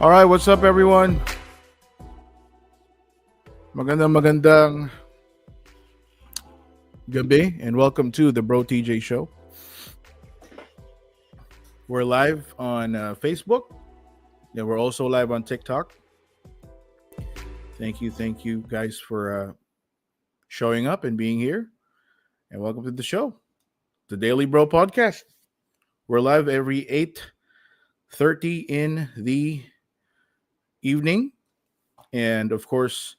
All right, what's up, everyone? Magandang gabi, and welcome to the Bro TJ Show. We're live on Facebook. Yeah, we're also live on TikTok. Thank you, guys, for showing up and being here. And welcome to the show, the Daily Bro Podcast. We're live every 8:30 in the evening, and of course,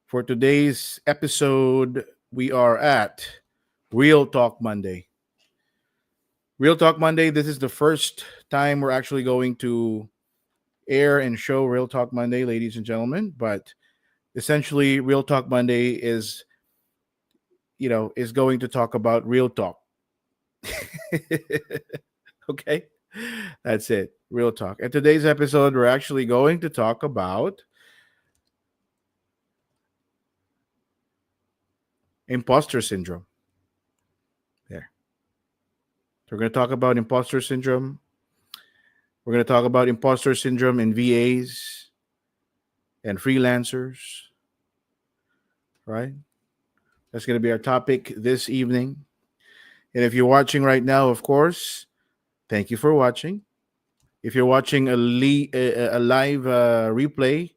for today's episode, we are at Real Talk Monday. Real Talk Monday, this is the first time we're actually going to air and show Real Talk Monday, ladies and gentlemen. But essentially, Real Talk Monday is going to talk about real talk. Okay? That's it. Real talk. And today's episode, we're actually going to talk about imposter syndrome. There. So we're going to talk about imposter syndrome. We're going to talk about imposter syndrome in VAs and freelancers, right? That's going to be our topic this evening. And if you're watching right now, of course, thank you for watching. If you're watching a live replay,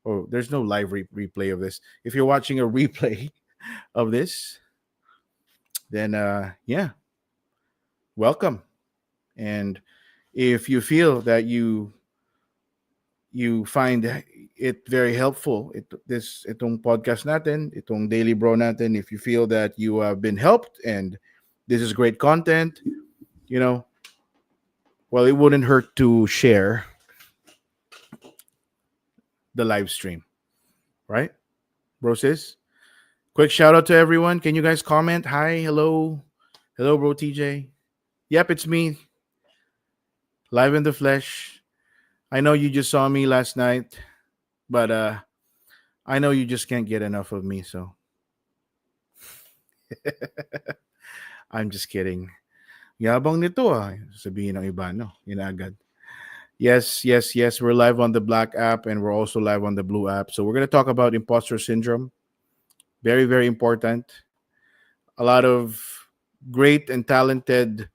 or there's no live replay of this. If you're watching a replay of this, then yeah, welcome. And if you feel that you find it very helpful, itong podcast natin, itong Daily Bro natin, if you feel that you have been helped and this is great content, well, it wouldn't hurt to share the live stream, right? Bro sis? Quick shout out to everyone. Can you guys comment? Hi, hello. Hello, bro TJ. Yep, it's me. Live in the flesh. I know you just saw me last night, but I know you just can't get enough of me, so I'm just kidding. Yabang nito sabihin ng iba, no? Yun agad. Yes. We're live on the Black app and we're also live on the Blue app. So we're going to talk about imposter syndrome. Very, very important. A lot of great and talented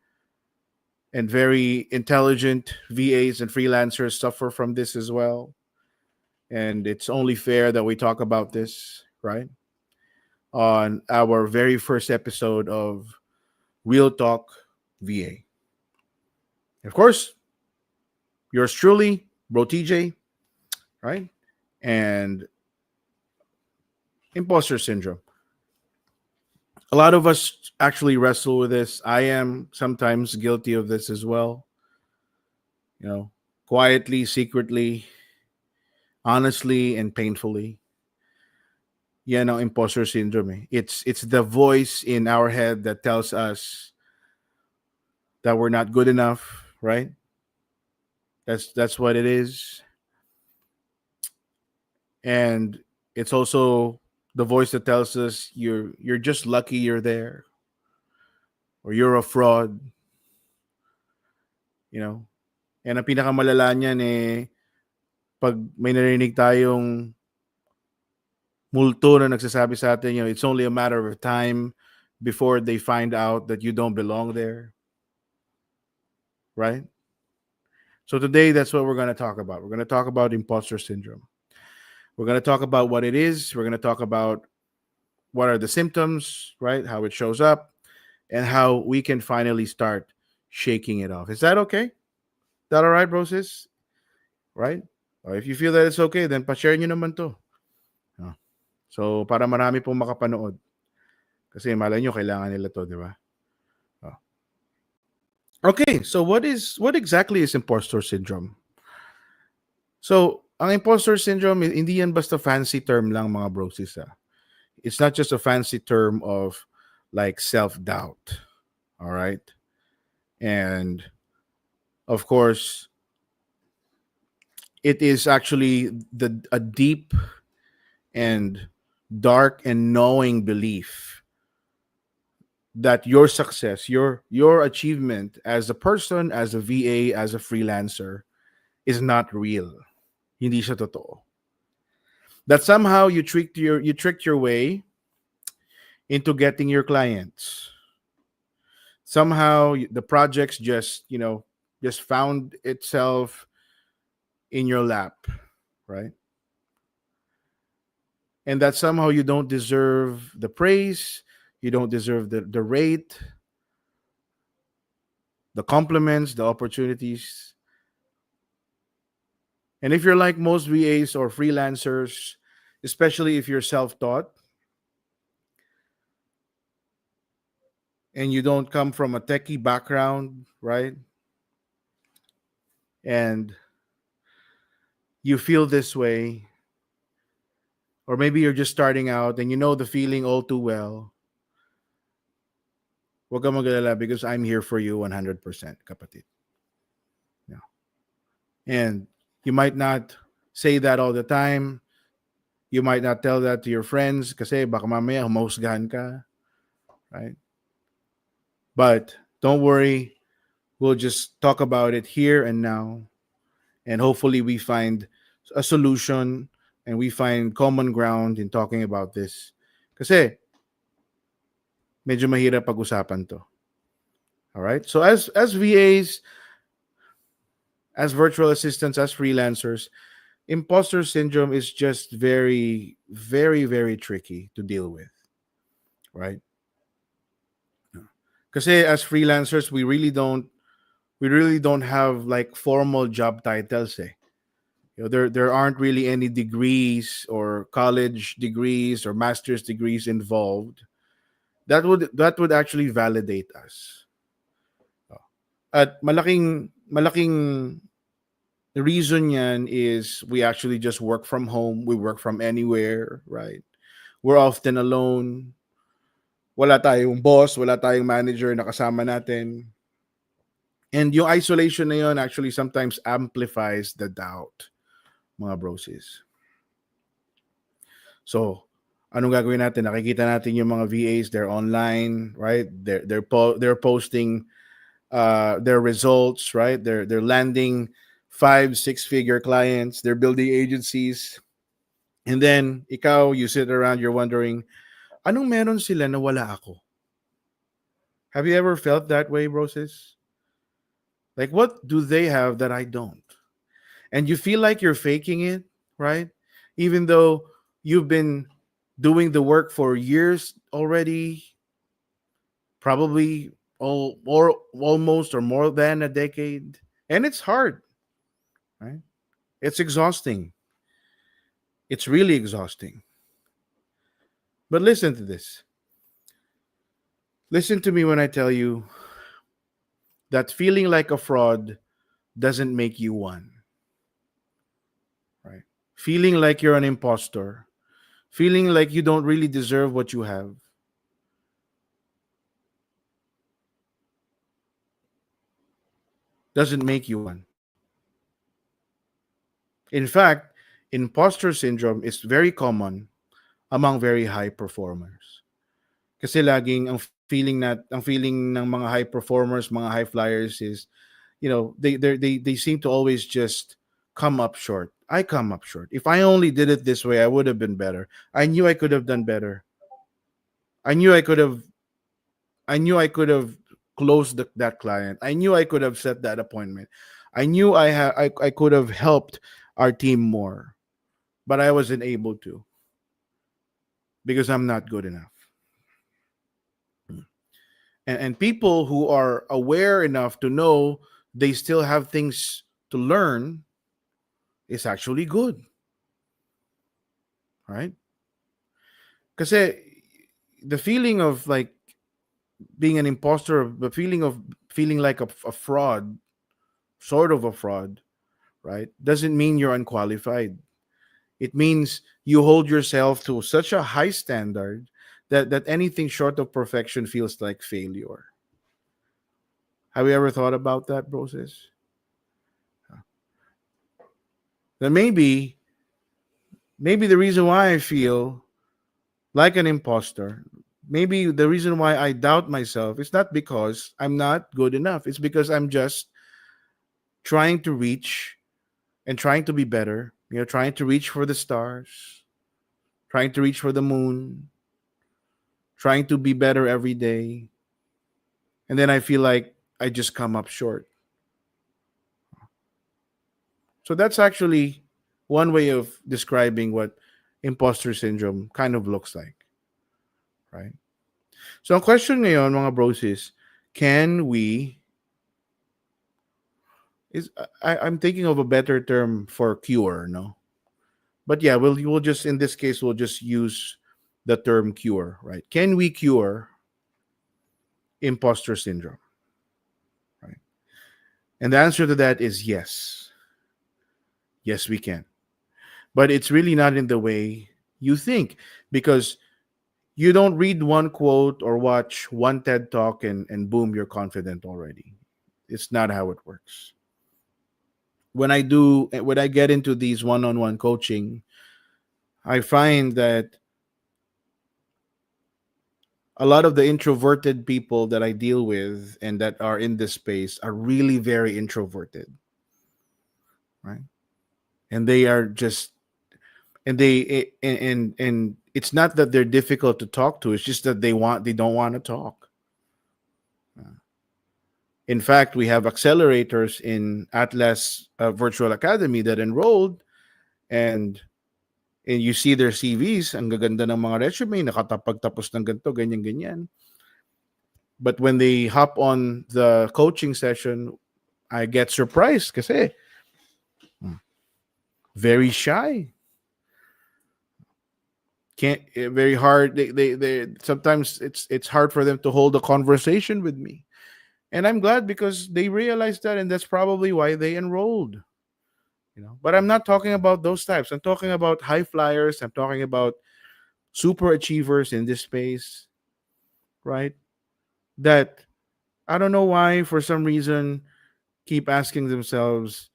and very intelligent VAs and freelancers suffer from this as well. And it's only fair that we talk about this, right? On our very first episode of Real Talk VA. Of course, yours truly, Bro TJ, right? And imposter syndrome. A lot of us actually wrestle with this. I am sometimes guilty of this as well. Quietly, secretly, honestly, and painfully. Imposter syndrome. It's the voice in our head that tells us that we're not good enough, right? That's what it is. And it's also the voice that tells us you're just lucky you're there, or you're a fraud. And ang pinakamalala niyan pag may narinig tayong multo na nagsasabi sa atin, it's only a matter of time before they find out that you don't belong there. Right? So today, that's what we're going to talk about. We're going to talk about imposter syndrome. We're going to talk about what it is. We're going to talk about what are the symptoms, right? How it shows up, and how we can finally start shaking it off. Is that okay? Is that all right, bro sis? Right? Or if you feel that it's okay, then pa-share nyo naman to. So, para marami pong makapanood. Kasi malay nyo, kailangan nila to, di ba? Okay, so what exactly is imposter syndrome? So, ang imposter syndrome, hindi yan basta fancy term lang, mga brosis. It's not just a fancy term of like self-doubt. All right? And of course, it is actually a deep and dark and knowing belief that your success, your achievement as a person, as a VA, as a freelancer is not real. Hindi siya totoo. That somehow you tricked your way into getting your clients. Somehow the projects just found itself in your lap, right? And that somehow you don't deserve the praise, you don't deserve the rate, the compliments, the opportunities. And if you're like most VAs or freelancers, especially if you're self-taught and you don't come from a techie background, right? And you feel this way, or maybe you're just starting out and you know the feeling all too well, huwag kang mag-alala because I'm here for you 100%, kapatid. Yeah. And you might not say that all the time. You might not tell that to your friends kasi baka mamaya humahusgahan ka, right? But don't worry, we'll just talk about it here and now. And hopefully we find a solution and we find common ground in talking about this. Kasi medyo mahirap pag-usapan to. All right? So as VAs, as virtual assistants, as freelancers, imposter syndrome is just very, very, very tricky to deal with, right? Kasi as freelancers, we really don't have like formal job titles. Eh. There aren't really any degrees or college degrees or master's degrees involved. That would actually validate us. At malaking reason yan is we actually just work from home. We work from anywhere, right? We're often alone. Wala tayong boss, wala tayong manager na kasama natin. And yung isolation na yun actually sometimes amplifies the doubt, mga brosis. So, anong gagawin natin? Nakikita natin yung mga VAs, they're online, right? They're posting their results, right? They're landing 5-6 figure clients, they're building agencies. And then ikaw, you sit around, you're wondering, anong meron sila na wala ako? Have you ever felt that way, brosis? Like, what do they have that I don't? And you feel like you're faking it, right? Even though you've been doing the work for years already, probably all or almost or more than a decade, and it's hard, right? It's exhausting. It's really exhausting. But listen to this. Listen to me when I tell you that feeling like a fraud doesn't make you one, right? Feeling like you're an imposter, feeling like you don't really deserve what you have, doesn't make you one. In fact, imposter syndrome is very common among very high performers. Kasi laging ang feeling ng mga high performers, mga high flyers is, they seem to always just come up short. I come up short. If I only did it this way, I would have been better. I knew I could have done better. I knew I could have closed that client. I knew I could have set that appointment. I knew I could have helped our team more, but I wasn't able to because I'm not good enough. And people who are aware enough to know they still have things to learn is actually good, right? Because the feeling of like being an imposter, the feeling of feeling like a fraud, sort of a fraud, right, doesn't mean you're unqualified. It means you hold yourself to such a high standard that anything short of perfection feels like failure. Have you ever thought about that process? Then maybe the reason why I feel like an imposter, maybe the reason why I doubt myself is not because I'm not good enough. It's because I'm just trying to reach and trying to be better trying to reach for the stars, trying to reach for the moon, trying to be better every day. And then I feel like I just come up short. So that's actually one way of describing what imposter syndrome kind of looks like, right? So ang question ngayon, mga bros, is can we I'm thinking of a better term for cure, no? But yeah, we'll just in this case we'll just use the term cure, right? Can we cure imposter syndrome, right? And the answer to that is yes. Yes, we can. But it's really not in the way you think, because you don't read one quote or watch one TED talk and boom, you're confident already. It's not how it works. When I get into these one-on-one coaching, I find that a lot of the introverted people that I deal with and that are in this space are really very introverted, right? And they are just and it's not that they're difficult to talk to, it's just that they don't want to talk. In fact, we have accelerators in Atlas Virtual Academy that enrolled, and you see their CVs, ang gaganda ng mga resume, nakatapagtapos ng ganito, ganyan, ganyan. But when they hop on the coaching session, I get surprised kasi very shy. Can't very hard. They sometimes it's hard for them to hold a conversation with me. And I'm glad because they realized that, and that's probably why they enrolled. But I'm not talking about those types. I'm talking about high flyers. I'm talking about super achievers in this space, right? That I don't know why, for some reason, keep asking themselves,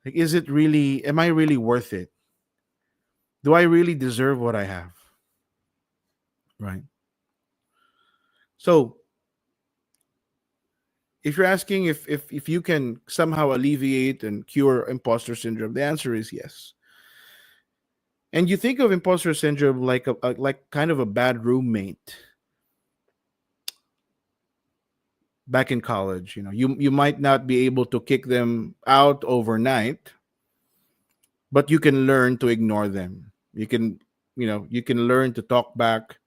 like, is it really, am I really worth it? Do I really deserve what I have? Right. So if you're asking if you can somehow alleviate and cure imposter syndrome, the answer is yes. And you think of imposter syndrome like like kind of a bad roommate back in college. You might not be able to kick them out overnight, but you can learn to ignore them. You can learn to talk back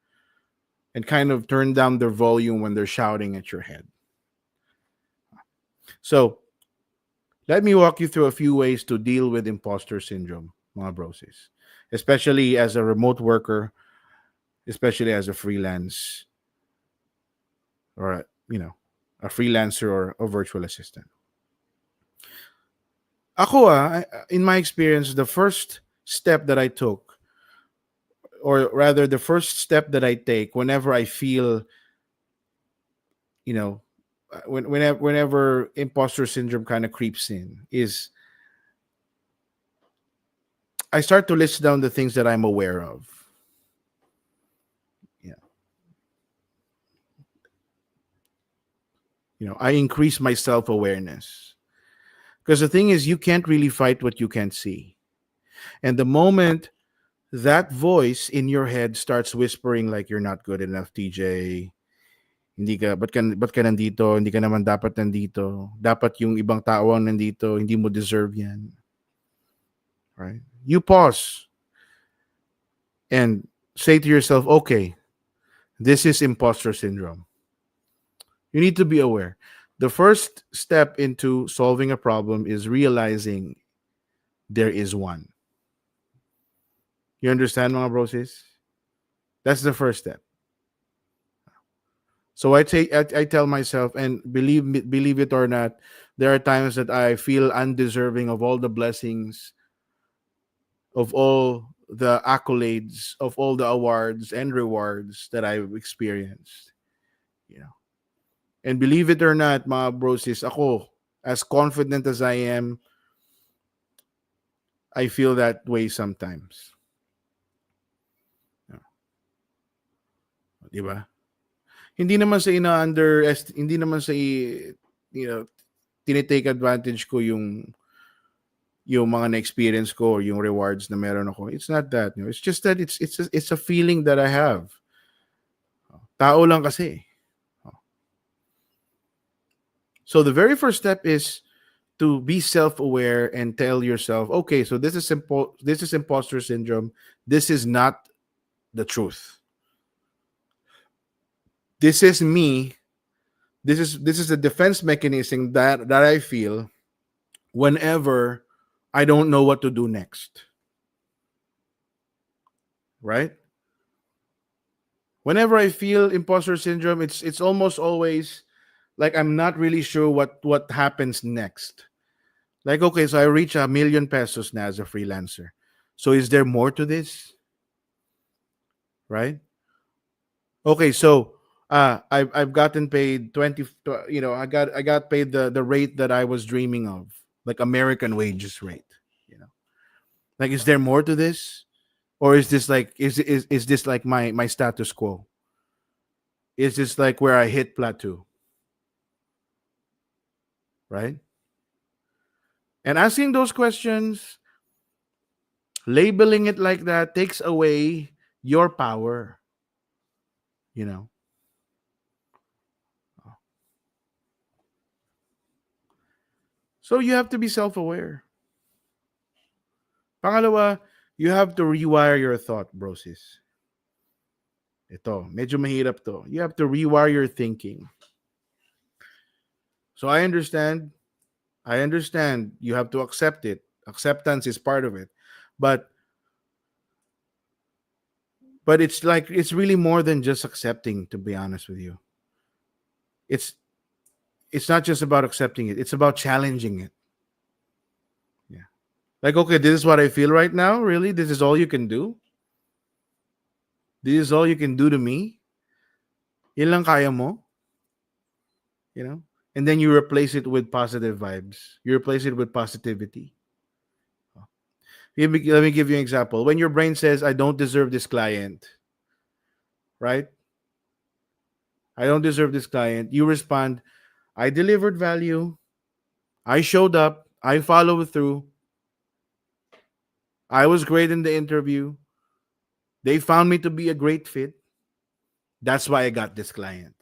and kind of turn down their volume when they're shouting at your head. So let me walk you through a few ways to deal with imposter syndrome, mga brosis. Especially as a remote worker, especially as a freelance or a freelancer or a virtual assistant. Ako in my experience, the first step that I took, or rather the first step that I take whenever I feel, you know, whenever imposter syndrome kind of creeps in, is I start to list down the things that I'm aware of. Yeah. I increase my self-awareness. Because the thing is, you can't really fight what you can't see. And the moment that voice in your head starts whispering like you're not good enough, TJ, hindi ka, ba't ka nandito? Hindi ka naman dapat nandito. Dapat yung ibang tao ang nandito. Hindi mo deserve yan. Right? You pause and say to yourself, okay, this is imposter syndrome. You need to be aware. The first step into solving a problem is realizing there is one. You understand, mga brosis? That's the first step. So I tell myself, and believe it or not, there are times that I feel undeserving of all the blessings, of all the accolades, of all the awards and rewards that I've experienced. And believe it or not, mga brosis, ako, as confident as I am, I feel that way sometimes. Di ba? Hindi naman sa hindi naman sa tinitake advantage ko yung yung mga na-experience ko or yung rewards na meron ako. It's not that. It's just that it's a feeling that I have. Tao lang kasi. So the very first step is to be self-aware and tell yourself, okay, so this is imposter syndrome. This is not the truth. This is me. This is a defense mechanism that I feel whenever I don't know what to do next. Right? Whenever I feel imposter syndrome, it's almost always like I'm not really sure what happens next. Like, okay, so I reach ₱1 million now as a freelancer. So is there more to this? Right? Okay, so I've gotten paid 20, I got paid the rate that I was dreaming of, like American wages rate, you know. Like, is there more to this? Or is this like is this like my status quo? Is this like where I hit plateau, right? And asking those questions, labeling it like that takes away your power, you know. So you have to be self-aware. Pangalawa, you have to rewire your thought, brosis. Ito, medyo mahirap to. You have to rewire your thinking. So I understand you have to accept it. Acceptance is part of it. But it's like it's really more than just accepting, to be honest with you. It's it's not just about accepting it. It's about challenging it. Yeah. Like, okay, this is what I feel right now. Really? This is all you can do? This is all you can do to me? Yan lang kaya mo? You know? And then you replace it with positive vibes. You replace it with positivity. Let me give you an example. When your brain says, I don't deserve this client, right? I don't deserve this client. You respond, I delivered value. I showed up. I followed through. I was great in the interview. They found me to be a great fit. That's why I got this client.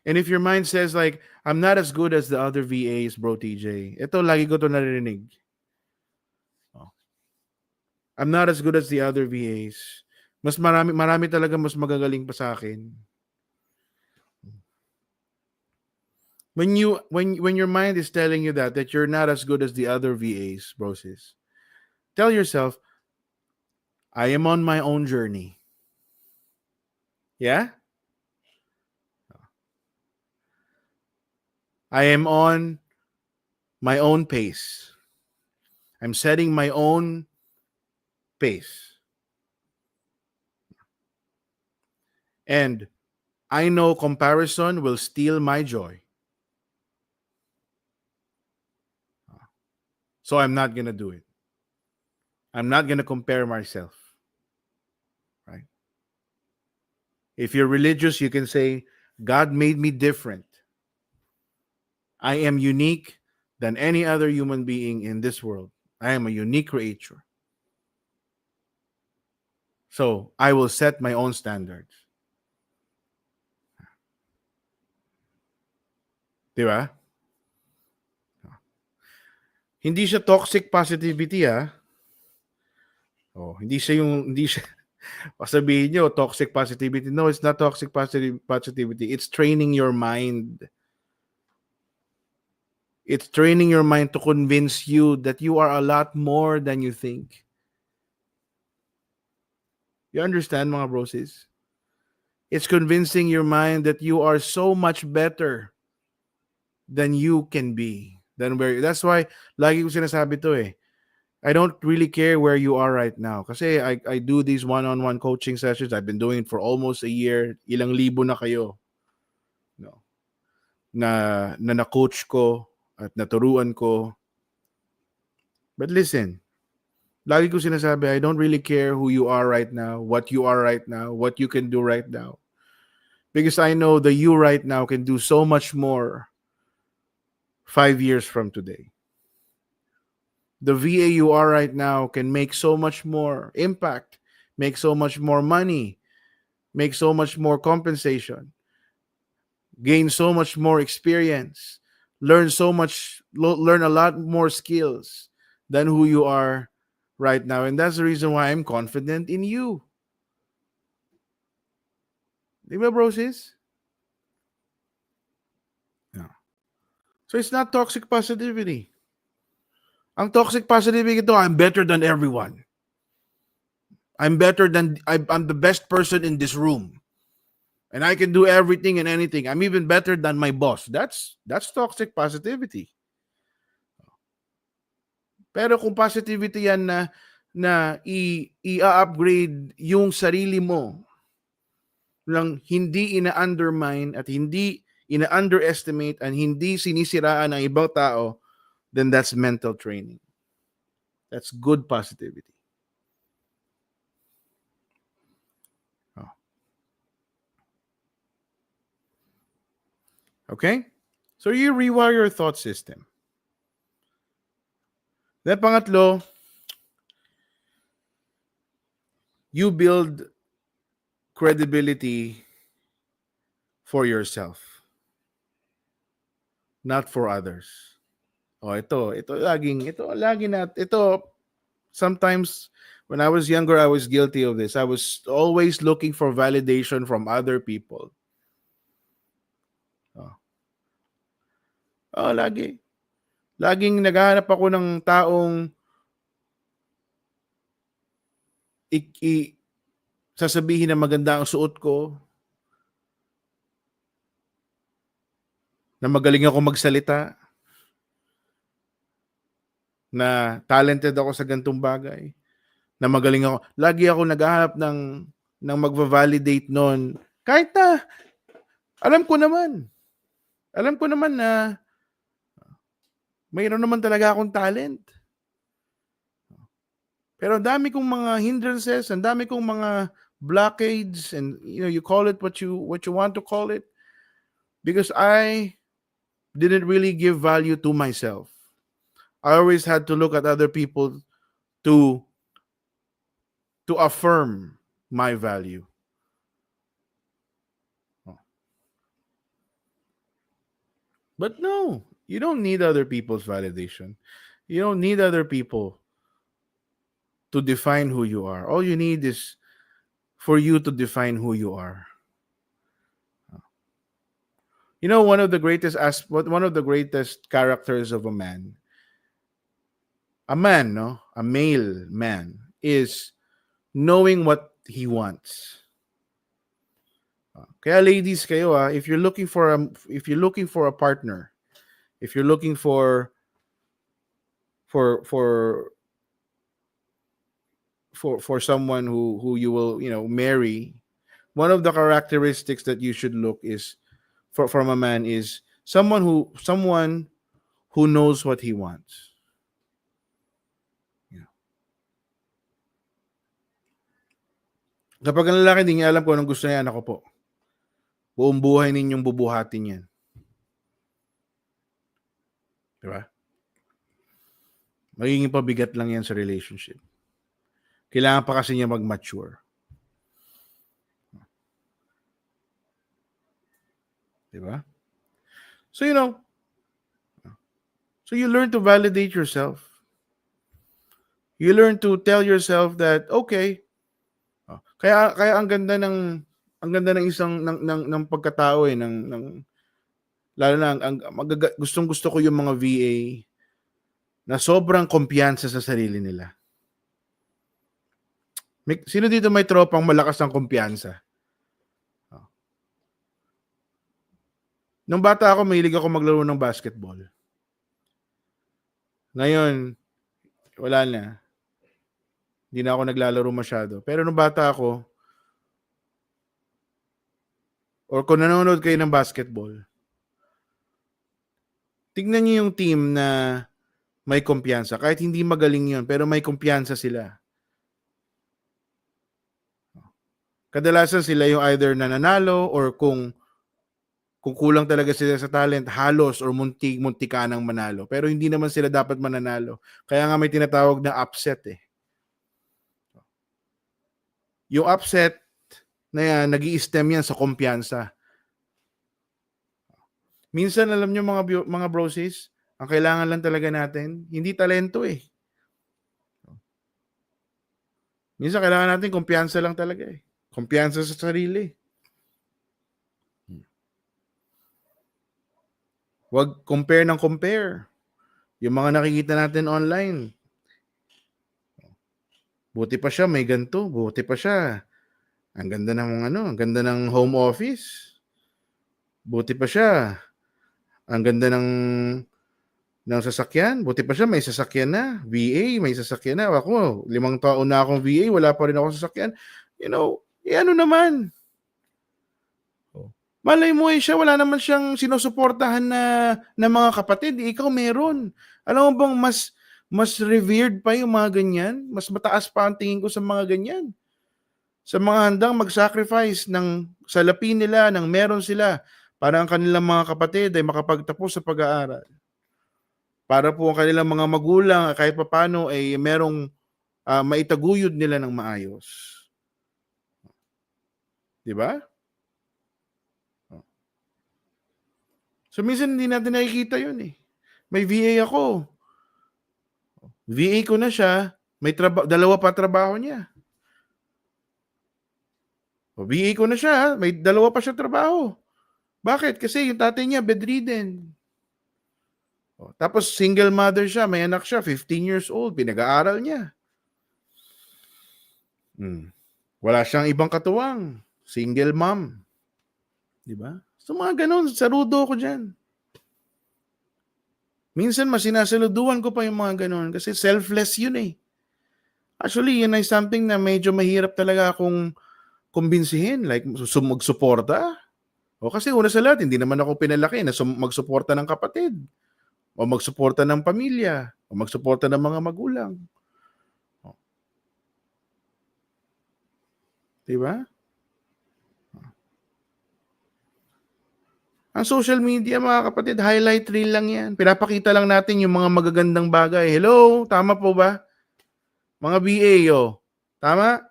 And if your mind says like, I'm not as good as the other VAs, bro TJ. Ito, lagi ko to narinig. Oh. I'm not as good as the other VAs. Mas marami talaga mas magagaling pa sa akin. When your mind is telling you that you're not as good as the other VAs, brosis, tell yourself, I am on my own journey. Yeah? I am on my own pace. I'm setting my own pace. And I know comparison will steal my joy. So I'm not going to do it. I'm not going to compare myself. Right? If you're religious, you can say, God made me different. I am unique than any other human being in this world. I am a unique creature. So I will set my own standards. Di ba? Hindi siya toxic positivity, ah. Oh, hindi siya sabihin nyo, toxic positivity. No, it's not toxic positivity. It's training your mind. It's training your mind to convince you that you are a lot more than you think. You understand, mga brosis? It's convincing your mind that you are so much better than you can be. That's why, lagi ko sinasabi to eh. I don't really care where you are right now. Kasi I do these one-on-one coaching sessions. I've been doing it for almost a year. Ilang libo na kayo. No. Na-coach ko at naturuan ko. But listen, lagi ko sinasabi, I don't really care who you are right now, what you are right now, what you can do right now. Because I know the you right now can do so much more 5 years from today. The VA you are right now can make so much more impact, make so much more money, make so much more compensation, gain so much more experience, learn a lot more skills than who you are right now. And that's the reason why I'm confident in you. Di ba, bro, sis? Yeah. So it's not toxic positivity. Ang toxic positivity ito, I'm better than everyone. I'm the best person in this room. And I can do everything and anything. I'm even better than my boss. That's toxic positivity. Pero kung positivity yan na i-upgrade yung sarili mo lang hindi ina-undermine at hindi ina-underestimate at hindi sinisiraan ng ibang tao, then that's mental training. That's good positivity. Oh. Okay? So you rewire your thought system. Then pangatlo, you build credibility for yourself, not for others. Oh, sometimes when I was younger, I was guilty of this. I was always looking for validation from other people. Laging naghahanap ako ng taong sasabihin na maganda ang suot ko, na magaling ako magsalita, na talented ako sa gantong bagay, na magaling ako. Lagi ako naghahanap ng magva-validate noon. Kahit na alam ko naman na mayroon naman talaga akong talent. Pero ang dami kong mga hindrances, ang dami kong mga blockades, and you call it what you want to call it, because I didn't really give value to myself. I always had to look at other people to affirm my value. But no, you don't need other people's validation. You don't need other people to define who you are. All you need is for you to define who you are. One of the greatest characters of a man, a male man, is knowing what he wants. Kaya ladies kayo, if you're looking for a partner, if you're looking for someone who you will marry, one of the characteristics that you should look is from a man is someone who knows what he wants. Kapag ang lalaki hindi niya alam kung anong gusto niya, ako po, buong buhay ninyong bubuhatin yan. Diba? Magiging pabigat lang yan sa relationship. Kailangan pa kasi niya mag-mature. Diba? So, so you learn to validate yourself. You learn to tell yourself that, okay, kaya ang ganda ng isang ng pagkatao lalo na gustong-gusto ko yung mga VA na sobrang kumpiyansa sa sarili nila. Sino dito may tropang malakas ang kumpiyansa? Nung bata ako, mahilig ako maglaro ng basketball. Ngayon, wala na. Hindi na ako naglalaro masyado. Pero nung bata ako, or kung nanonood kayo ng basketball, tignan niyo yung team na may kumpiyansa. Kahit hindi magaling yun, pero may kumpiyansa sila. Kadalasan sila yung either nananalo or kung Kung kulang talaga sila sa talent, halos or munti-muntika ng manalo. Pero hindi naman sila dapat mananalo. Kaya nga may tinatawag na upset eh. Yung upset na yan, nag-i-stem yan sa kumpiyansa. Minsan, alam nyo mga brosis, ang kailangan lang talaga natin, hindi talento eh. Minsan, kailangan natin kumpiyansa lang talaga eh. Kumpiyansa sa sarili. Huwag compare ng compare. Yung mga nakikita natin online, buti pa siya, may ganito. Buti pa siya. Ang ganda ng ang ganda ng home office. Buti pa siya. Ang ganda ng sasakyan. Buti pa siya, may sasakyan na. VA, may sasakyan na. Ako, 5 taon na akong VA, wala pa rin ako sasakyan. Ano naman? Malay mo siya, wala naman siyang sinusuportahan na mga kapatid. Ikaw meron. Alam mo bang mas revered pa yung mga ganyan? Mas mataas pa ang tingin ko sa mga ganyan. Sa mga handang mag-sacrifice ng salapi nila, ng meron sila, para ang kanilang mga kapatid ay makapagtapos sa pag-aaral. Para po ang kanilang mga magulang, kahit papano, ay merong maitaguyod nila ng maayos. Di ba? So minsan hindi natin nakikita yun eh. May VA ako. VA ko na siya, may dalawa pa trabaho niya. VA ko na siya, may dalawa pa siya trabaho. Bakit? Kasi yung tatay niya bedridden. Tapos single mother siya, may anak siya, 15 years old, pinag-aaral niya. Wala siyang ibang katuwang. Single mom. Di ba? So mga ganun, sarudo ko dyan. Minsan mas sinasaluduan ko pa yung mga ganun kasi selfless yun eh. Actually, yun ay something na medyo mahirap talaga akong kumbinsihin. Like, magsuporta. Kasi una sa lahat, hindi naman ako pinalaki na magsuporta ng kapatid. O magsuporta ng pamilya. O magsuporta ng mga magulang. Diba? Ang social media, mga kapatid, highlight reel lang yan. Pinapakita lang natin yung mga magagandang bagay. Hello? Tama po ba? Mga BA, Tama?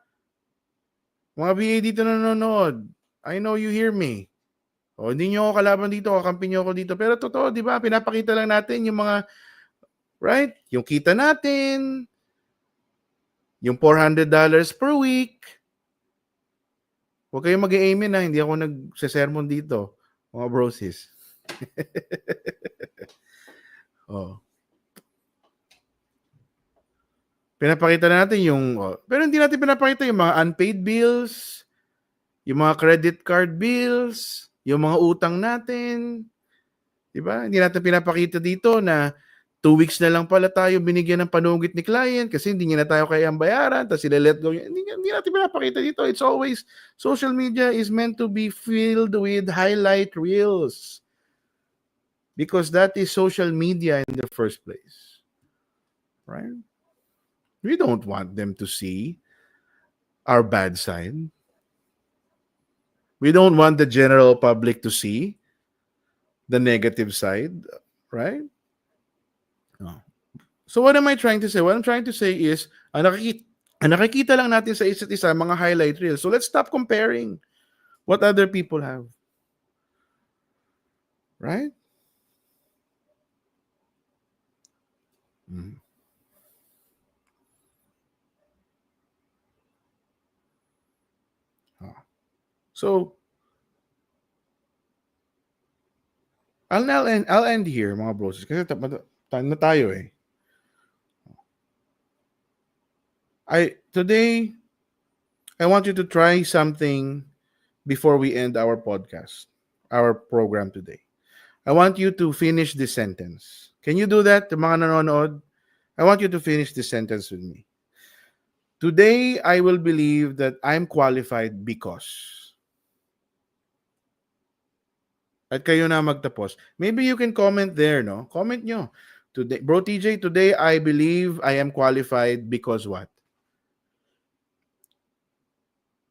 Mga BA dito nanonood. I know you hear me. Hindi nyo ako kalaban dito, kakampi nyo ako dito. Pero totoo, di ba? Pinapakita lang natin yung mga, right? Yung kita natin, yung $400 per week. Huwag kayong mag-i-amen na, hindi ako nagsesermon dito. Mga brosis. Pinapakita natin yung, pero hindi natin pinapakita yung mga unpaid bills, yung mga credit card bills, yung mga utang natin. Diba? Hindi natin pinapakita dito na 2 weeks na lang pala tayo binigyan ng panugit ni client kasi hindi niya na tayo kayang bayaran, tapos sila let go. Hindi natin pinapakita dito. It's always, social media is meant to be filled with highlight reels because that is social media in the first place. Right? We don't want them to see our bad side. We don't want the general public to see the negative side, right? So what am I trying to say? What I'm trying to say is, nakikita lang natin sa isa't isa mga highlight reels. So let's stop comparing what other people have. Right? So, I'll end here, mga bros. Kasi time na tayo eh. Today, I want you to try something before we end our podcast, our program today. I want you to finish this sentence. Can you do that, mga nanonood? I want you to finish this sentence with me. Today, I will believe that I'm qualified because. At kayo na magtapos. Maybe you can comment there, no? Comment nyo. Today, Bro TJ, today I believe I am qualified because what?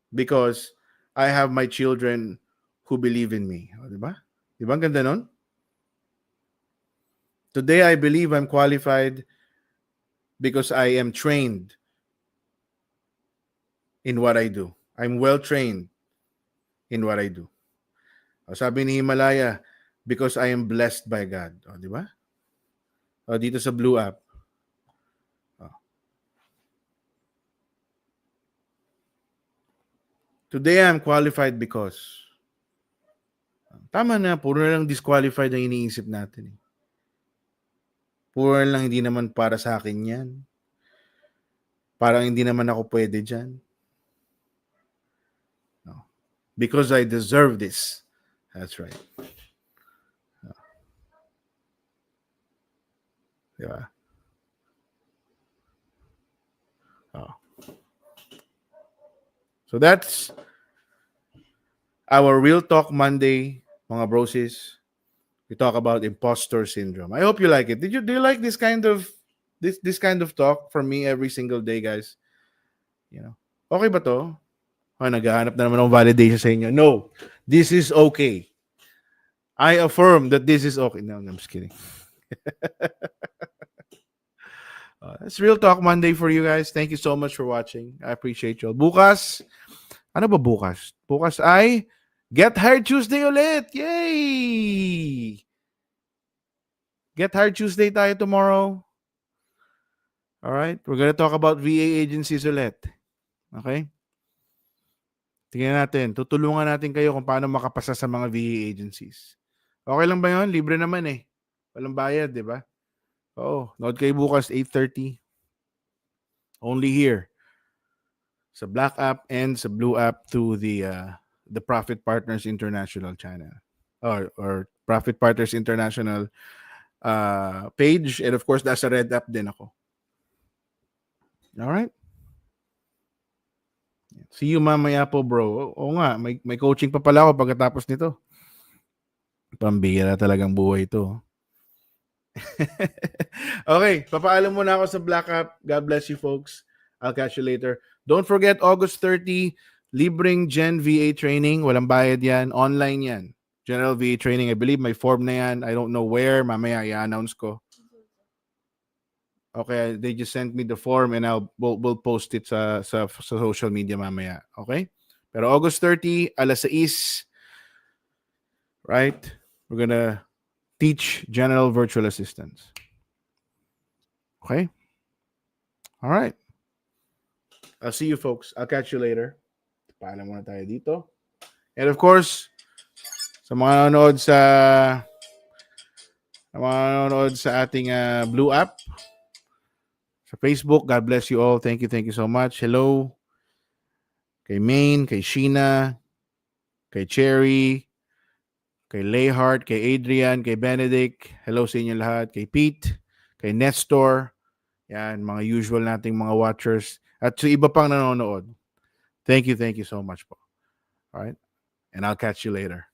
Because I have my children who believe in me. O, diba? Di ba ang ganda nun? Today, I believe I'm qualified because I am trained in what I do. I'm well trained in what I do. O, sabi ni Himalaya, because I am blessed by God. O, di ba? O, dito sa Blue app. O. Today, I'm qualified because. Tama na, puro na lang disqualified ang iniisip natin. Puro na lang hindi naman para sa akin yan. Parang hindi naman ako pwede dyan. No. Because I deserve this. That's right. No. Diba? Oh. So that's our Real Talk Monday, mga brosis. We talk about imposter syndrome. I hope you like it. Do you like this kind of this kind of talk from me every single day, guys? You know. Okay ba to? Oh, naghahanap na naman ng validation sa inyo. No. This is okay. I affirm that this is okay. No, I'm just kidding. It's Real Talk Monday for you guys. Thank you so much for watching. I appreciate you all. Bukas, ano ba bukas? Bukas ay Get Hired Tuesday ulit. Yay! Get Hired Tuesday tayo tomorrow. All right? We're gonna talk about VA agencies ulit. Okay? Tingnan natin. Tutulungan natin kayo kung paano makapasa sa mga VA agencies. Okay lang ba yun? Libre naman eh. Walang bayad, di ba? Oo. Nood kayo bukas, 8:30. Only here. Sa Black app and sa Blue app through the Profit Partners International channel. Or Profit Partners International page. And of course, nasa Red app din ako. Alright? See you mamaya po, bro. Oo nga, may coaching pa pala ako pagkatapos nito. Pambihira talagang buhay ito. Okay, papaalam muna ako sa Black App. God bless you, folks. I'll catch you later. Don't forget, August 30, libreng Gen VA training. Walang bayad yan. Online yan. General VA training. I believe may form na yan. I don't know where. Mamaya i-announce ko. Okay, they just sent me the form and we'll post it sa social media mamaya. Okay? Pero August 30, alas 6, right? We're gonna teach general virtual assistants. Okay? All right. I'll see you folks. I'll catch you later. Paalam muna tayo dito. And of course, sa mga nanonood sa ating Blue app, sa Facebook, God bless you all. Thank you so much. Hello. Kay Maine, kay Sheena, kay Cherry, kay Layhart, kay Adrian, kay Benedict. Hello sa inyo lahat. Kay Pete, kay Nestor. Yan, mga usual nating mga watchers. At sa iba pang nanonood. Thank you so much po. All right? And I'll catch you later.